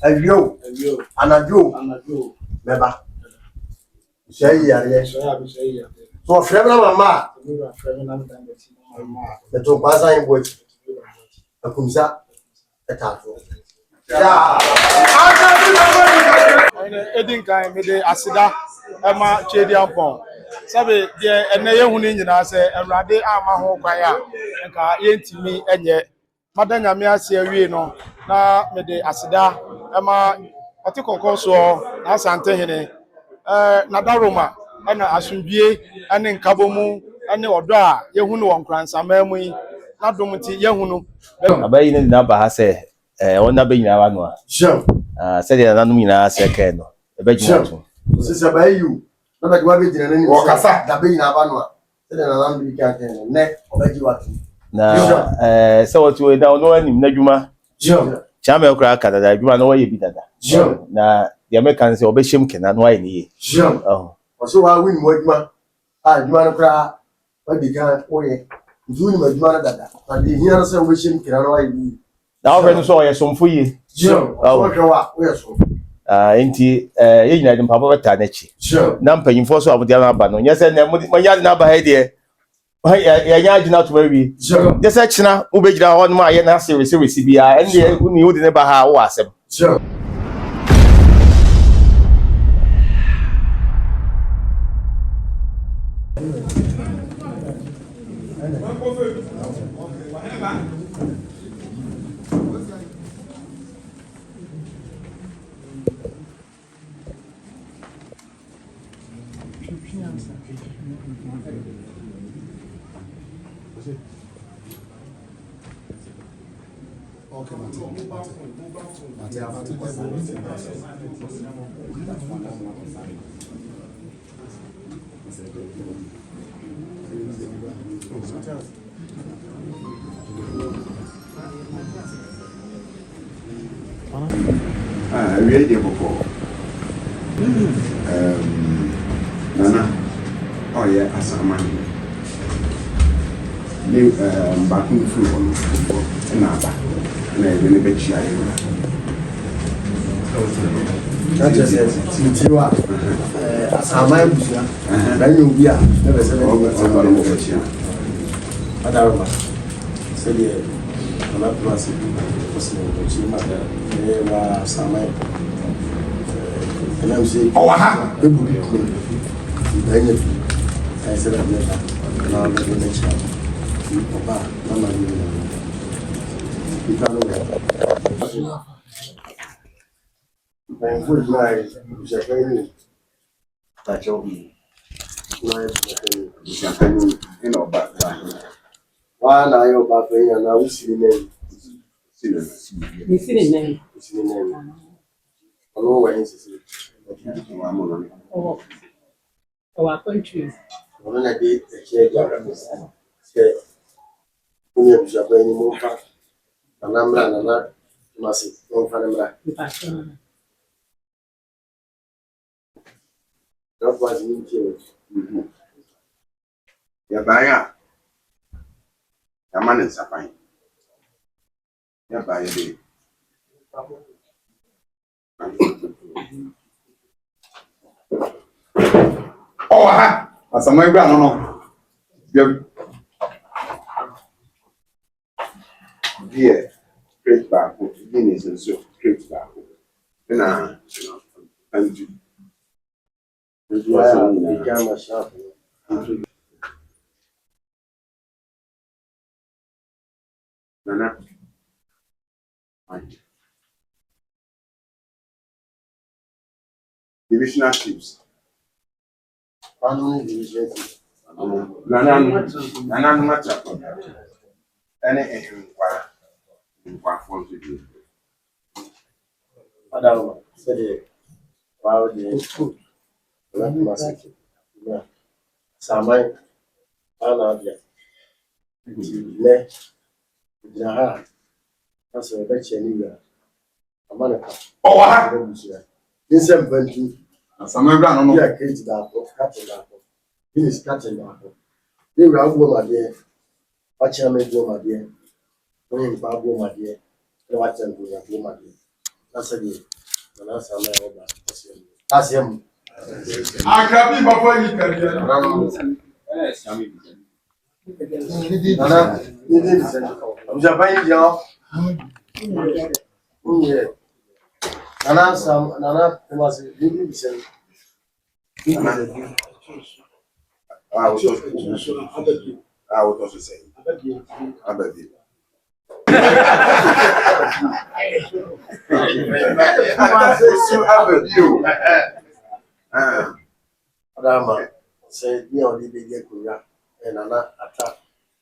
Ayo, Anajo, Meba. Say, so friend of mamma, the two Baza in which a Kumza attack. Edin kan me de asida ema chedi ampon sabe de ene ye hunu nyina se Awurade ama ho kwan a nka yentimi enye madanya me ase awie no na me de asida ema atikoko so na asante hene na daroma na asundwie ene nkabomu ene odo a ye hunu won kransama mu yi na domti ye hunu abayi ne na ba ha se wona be nyina wa no a sure said na no nyina se ke no e be gyina to sisi abayi you na ba gwa be gyina na ni wakasa da be nyina ba no a said na na bi kan kan ne obaji watu na se wotu da no anim na dwuma sure chama e kura ka da dwuma no ye bi dada sure na the american say obehim kena no ayi ni ye sure so wa win mo dwuma dwuma no kura wa bi kan oye Juni madwuma na dada na de hia na se obehim kena no ayi ni na ofre so ye somfo ye sure so hwa we so enti ye nyina de papa beta na chi sure na mpanyimfo so abodi na aba no nya se na mo nya na aba ha de ya nya agina to bawi sure je se china wo be gira ho no ma ye na se resi bia ende uni wo de ne ba ha wo asem sure Okay, we did before. Nana, oh yeah, as a man. New back in the food another. And I really bet you. That just says, Tiwa, Asama Busia, then you'll be never said Adaroma. Said ye, not plus was Sama. And I'm saying, oh, aha, the book. I said, I'm now the next time. Papa, Mama, I'm full my Japan. That's all me. You know, but One I know about me and I will see the name. You see the name? See the name. I know where it's. Oh, our country. When I did the chair, said, when you have Japan, you move back. And I'm not massive. No family. That was in here. yeah, buyer. A man is a fine. Yeah, by a day. Oh, aha! As a my grandma, no. Dear, great back, Guinness and so great back. And and you. Yeah, become a shop. Nana. Divisional chiefs. Only division. Nana, much up. Any inquire for to do. Adaroma said, wow, the food. Not massive. Yeah. Samai, Anabia. Ne, Jaha. That's a betcha anywhere. A man. Oh, aha! This is Benton. Some of them We are created that for cutting that. Finish cutting that. They were out, my dear. Watch him go, my dear. When you babu, my dear. Watch him go, my dear. That's it. Nana Sama Oba. That's him. I can be before you can get Nana, you didn't say. I'm Japan, y'all. Yeah. Nana, was it? You didn't say. I would also say. I bet you. Adama say me on the big Korea and Nana attack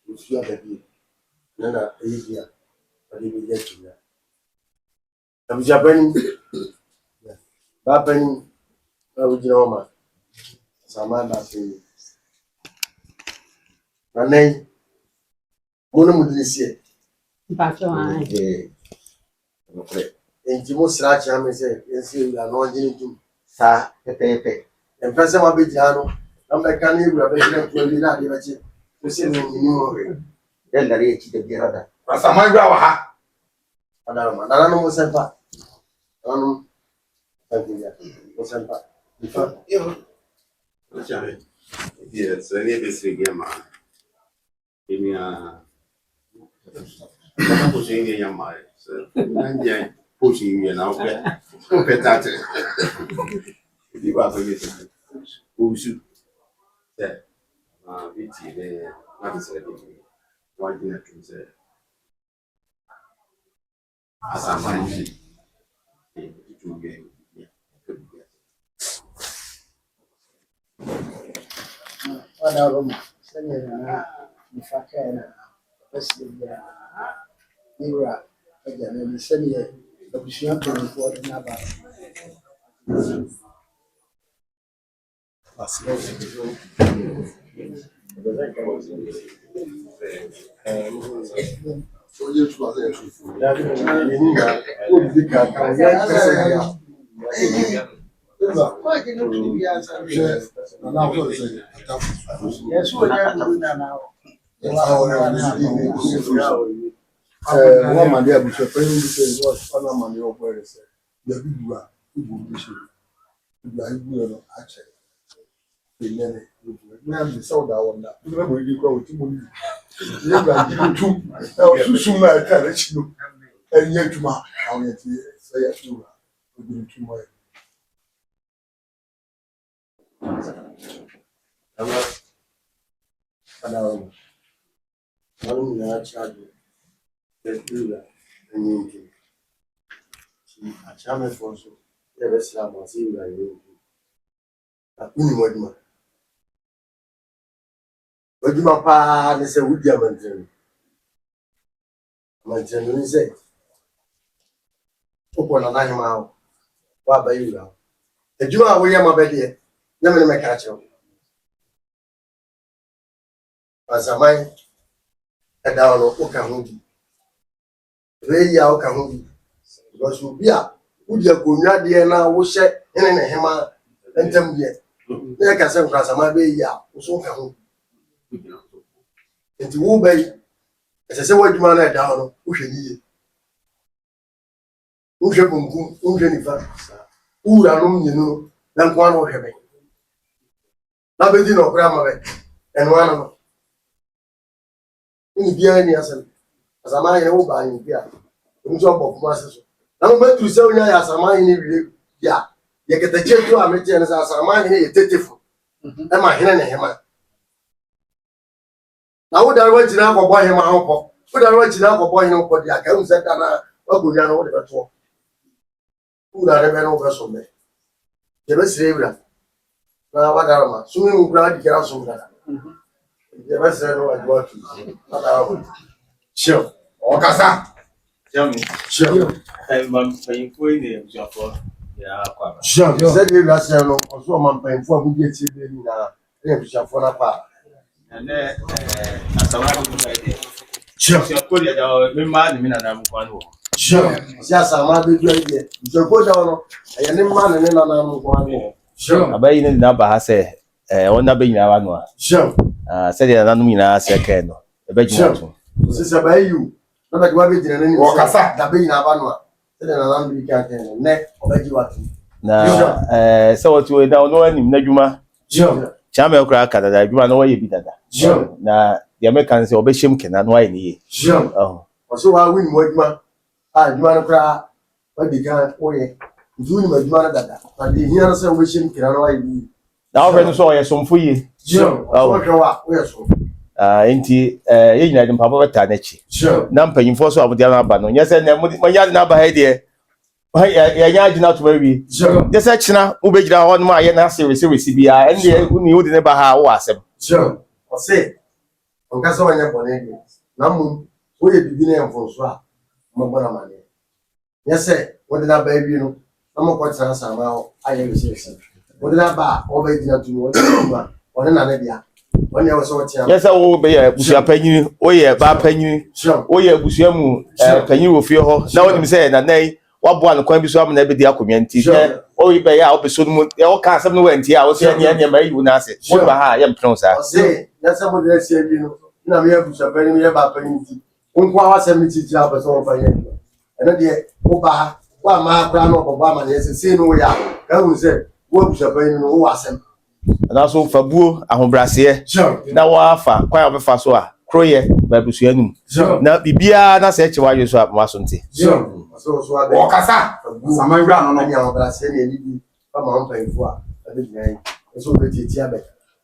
with you baby. Nana Asia, but the big Korea. I'm Japan. Bapen, I would know man. Samana say. Nane, Monomudisi. Mpacho ai. Enti mo sra cha me say, yes, you are not going to Sa pepe. and person will be Jano. I'm like, can you have a not even to see me in Then the rich the brother. Asamanga. Adama. Nana no sempa. Thank you. No sempa. Yes, I need this again, man. Give me a pushing in your mind. So, pushing you now. That. You are going to who should say, what is it? Why do you say? As a man, to get. Adam, Senator, the Fakana, President, Ira, again, and the Senator, the Bishop, and the Naba. So you was one man there, Bishop, was one man your word said, the big one, actually. The sound that one that you go with you. You soon like that, you and yet to my how yet say yes, you are doing too much. I'm not charging. Let's do that. And you can. I challenge for so. Let's have a see what you do. What do my pa and say, would you maintain? Maintain, say. Open an animal. What by you now? The Juma, we are my bed. Never make catch up. As a mind, a down of Okahundi. They are Okahundi. Because you be a would you go near the end now, was set in a hammer and tell me yet. There can some class of my baby, so Kahundi. Into who bay, as I say, what you man down, who should ye? Who should who Jennifer? Who are known, you know, than one or heaven. Nobody no grammar and one of them. Any as a man who buy in here. In job of masters. Now, but to sell you as a man in yeah. You get the check to a meeting as a man in a tetiful. Am I hearing him? Now, would I want to know about him? Would I want to know about him for the account set and a good young old at who are never over so many. The best labor. Now, what are soon you glad you can also that. The best labor I got to. Sure. Okasa. Tell me. Sure. I'm paying for the job. Yeah, Sure. Said you last year, also, I'm paying for who gets it in a for a part. And then, as a matter Sure. Sure. Yes, I'm not doing it. So go down. I am man and then I'm going. Sure. About you number has a on the being one. Sure. Said another second. A bit sure. Sister by you. Not like what we did in Okasa, the being a banner. Tena na lambi kante ne obaji watu. Na so what we down no anim na dwuma. Chama okra ka dada dwuma no waye bi dada. Na the Americans say obehiem kena no waye ni ye. Oh. So wa win mo dwuma. Dwuma no kra wadi kan oye. Ndu ni ma dwuma na dada. Na de hia say obehiem kena no waye ni. Na o fe so ye somfo ye. Oh. So wa we so. Enti ye nyina de mpabo beta na chi. Na mpanyimfo so abodi na aba no nyese na mo nya na aba he de ya nya agina to baby just china ubegira ho no ma ye na se bia ende uni odi ne ba ha wo asem o se on ka so wanya bone de na mu o ye bibi na enfonso a mo bona mane nyese wodi na ba bi no na mo ko tsara sama ho aye se wodi na ba o ba gina tu wodi na woni na ne bia woni e wo so tia yes wo be ya busia panyi o ye ba panyi o ye busia mu panyi wo fie ho na woni mi se na nai wabo an kwan bi so am na be di akomya nti o ibe ya o be so mu e o ka asem no wanti a o se nya ma yi na ase mo ba ha ya mpron sa o se ya se mo de se bi no na me ya busa pa ni me ba pa ni ti on kwa wasem ni ti a be so o fa ye ena de o ba wa ma kra no bo ba ma ne se no ya ka hu se wo busa pa ni no o wasem na so fabuo ahobrase na wa fa kwan obefa so a kroye ba busua num na bibia na se eche wa yeso amaso nti so abe Okasa. Samangwa no no. anya obrase na elibi ba ma mpa ifo a abe nyan so be titi abe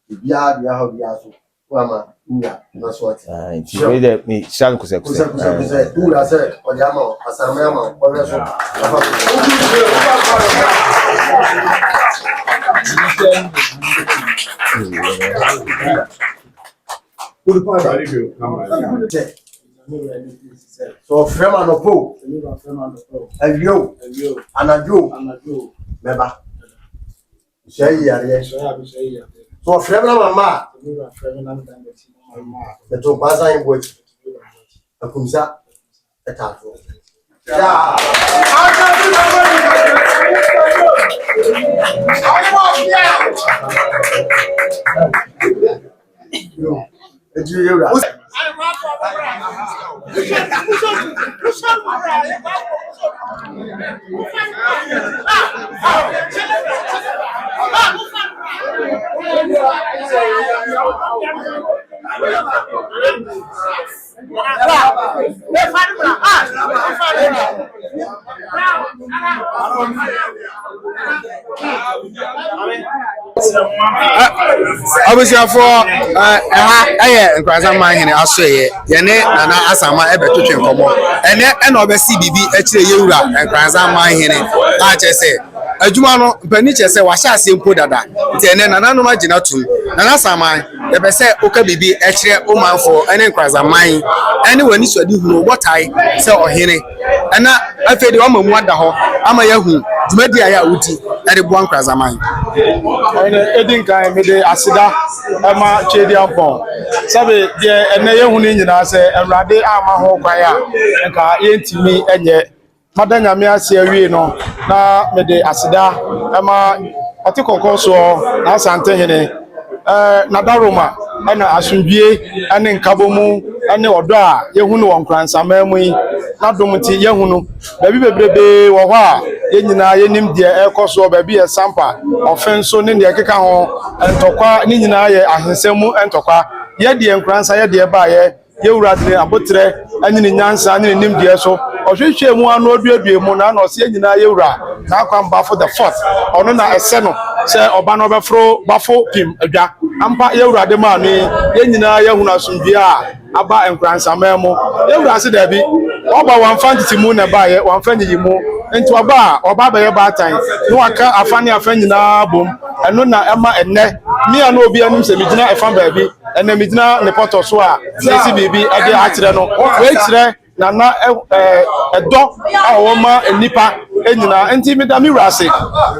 bibia bia ha bia so wa ma nya na so ati nti we de me shan kuse tu la se o ya ma asama ya ma o be so so frema no po elio anadio meba sei yare so frema mama to baza imbo akumza etato ya Abusiafo aye nkwaza man hene asoye ye ne nana asama ebetwetwe nkomo ene na obesi bibi akire yewura nkwaza man hene a chese adwuma no mpani chese wa hya ase mpo dada nti ene nana no magina tum nana asama ebe se oka bibi akire omanfo ene nkwaza man ene wani so di huro botai se ohene ena afedi wa mamu ada ho ama yahu dwumadi aya uti ere bo nkwaza man ene edinkan me de asida ama chedi ampon sabe de ene yehu ni nyina se Ewrade ama ho kwan a nka yentimi enye madanya me ase awie no na me de asida ama otikoko so na asante hene na daroma ana asundwie ane nkabomu ane odo a yehu no wonkransa mu yi na domti yehu no babi bebrebe wo ho a yenyina yenim de ekoso babi e sampa ofenso ne de keka ho entokwa ne nyina ye ahensemu entokwa ye de nkransa ye de ba ye Ewrade abotre anyini nyansa anyini nimde so ohwehwe mu anu oduadue mu na no se anyina Ewra na kwamba for the fourth ono na ese no se oba no befro bafo pim adwa ampa Ewrade ma no yenyina yehuna asundwe a aba nkransa memu Ewra se da bi oba wanfa ntitimu na ba ye wanfa nyiyimu enti oba ba ye ba tan no aka afane afanyina bom eno na ema enne mi anu obi anum se migina efa ba bi ene migina ne poto so a sisi bibi ade akire no we kire na edo a wo ma enipa enyina enti mi da mi wrase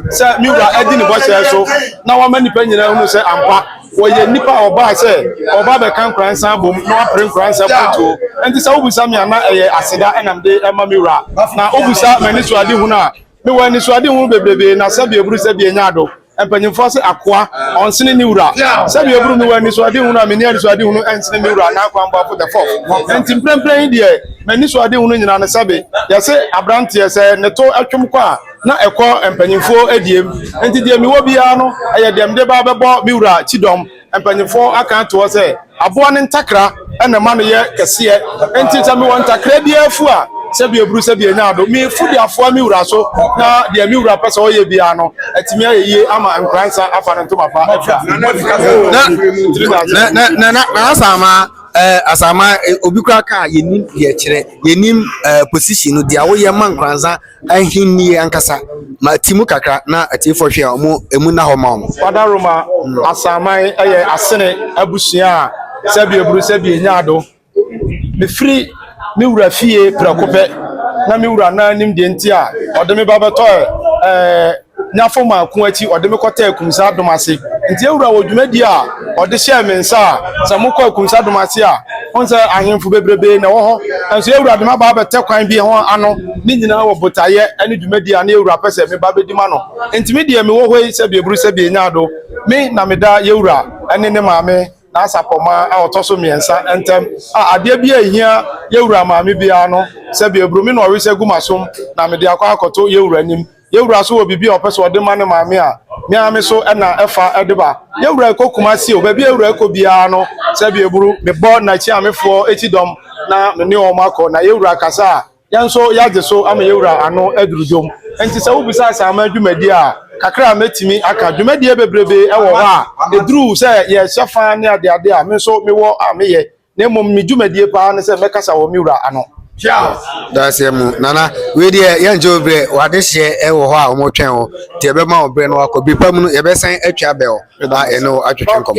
se mi wra edi ne bo se so na wo ma nipa nyina hunu se ampa wo ye nipa oba se oba be kan kransa bom na apre kransa poto enti se obusa mi ana eye asida enamde ema mi wra na obusa mani so ade hunu a me wani so ade hunu bebrebe na se be eburu se be nya do mpanyimfo se akoa onsene ni wura sabi eburu mi wani so ade hunu ameni ade so ade hunu ensene mi wura na akwa mba for the fourth enti mprempren de mani so ade hunu nyina ne sabi ya se abrante se ne to atwom kwa na ekọ mpanyimfo adiem enti de mi wo bia no aye dem de ba bebo mi wura chidom mpanyimfo aka to se aboa ne ntakra ena ma no ye kese enti ta mi won ntakra bia afu a sabi eburu sabi enyado mi fudi afo mi wura so na de mi wura pese o ye bia no atimi ayeye ama nkransa afa ne ntoma fa afa na asama obi kura ka yenim ye kire yenim position no dia wo ye man nkransa ahinni ankasa ma timu kakra na atifo hwe a omo emu na ho ma omo padaroma asama eye asene abusua sabi eburu sabi enyado me free mi wura fie prakope na mi wura na nim de nti a odeme baba to nyafo ma ku achi odeme kota akumsa domase nti ewura wo dwumadi a ode hye mensa sa mokọ akumsa domase a onsa ahemfu bebrebe na wo ho enso ewura de ma baba te kwan bi ho ano ni nyina wo botaye ani dwumadi a na ewura pese me baba di ma no nti me de me wo hoi se bi eburu se bi enyado me na me da ewura ene ne maame na asapoma a otoso miensa entem ade bia ehia yewura maame bia no se bia eburu mi no ori se gumasom na me de akwa akoto yewura nim yewura so obibi opeso ode ma ne maame a miame so na efa edeba yewura kokuma si o ba bia yewura ko bia no se bia eburu me bo na chi amefo etidom na me ne o makọ na yewura kasa yanso yaje so ama yewura ano adurudom enti se wo bisa sama adwumadi a kakra metimi aka dwumadi bebrebe ewo ho a eduru se ye hyefa ne ade a me so me wo a me ye na mom me dwumadi pa ne se mekasa wo miwura ano that's him nana we dey yanjo bre wade hye ewo ho a omo twen ho te be ma obre no akobi pam no ye be san atwa bel ba eno atwetwen kom